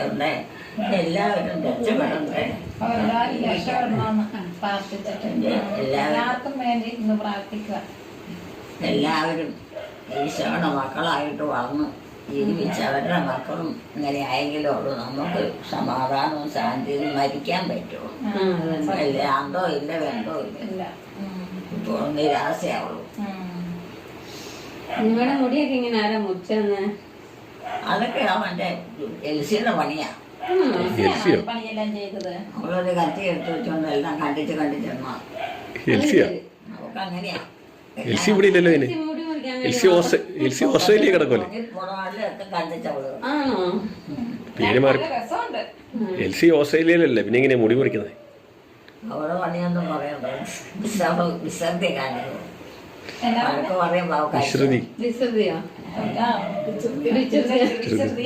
ഉണ്ട്. എല്ലാവരും രക്ഷപ്പെടണ്ടേ, എല്ലാവർക്കും വേണ്ടി ഇന്ന് പ്രാർത്ഥിക്കുക. എല്ലാവരും ഈശോയുടെ മക്കളായിട്ട് വളർന്ന് ജീവിച്ച് അവരുടെ മക്കളും ഇങ്ങനെ ആയെങ്കിലും ഉള്ളൂ നമുക്ക് സമാധാനവും ശാന്തിയും മരിക്കാൻ പറ്റുള്ളൂ. അല്ല അന്തോ ഇല്ല വേണ്ടോ ഇല്ല, ഇപ്പോൾ നിരാശയാവുള്ളൂ. നിങ്ങളുടെ മുടിയൊക്കെ ഇങ്ങനെ ആരാ മുറിച്ചെന്ന്? അതൊക്കെ മറ്റേ എൽസിയുടെ പണിയാ. പണിയെല്ലാം ചെയ്തത് അവളൊരു കത്തി എടുത്ത് വെച്ചോണ്ട് എല്ലാം കണ്ടിച്ച് കണ്ടിച്ചെന്നാ നമുക്ക് അങ്ങനെയാ. എൽസി ഇവിടെ ഇല്ലല്ലോ. മുടി മുറിക്കാൻ എൽസി ഓസ്ട്രേലിയ കിടക്കുമല്ലോ. പുറമാളിലൊക്കെ കണ്ടിച്ചവള് ആണോ? പേര് മാറി. രസമുണ്ട്. എൽസി ഓസ്ട്രേലിയയിലല്ലേ, പിന്നെ എങ്ങനെയാ മുടി മുറിക്കുന്നത്? അവളെ പണിയൊന്നും പറയണ്ട. വിശ്രദ്ധി കാണിക്കും. അവർക്ക് പറയുമ്പോ വിശ്രുതി. വിശ്രുതിയോ? ആ, വിശ്രുതി.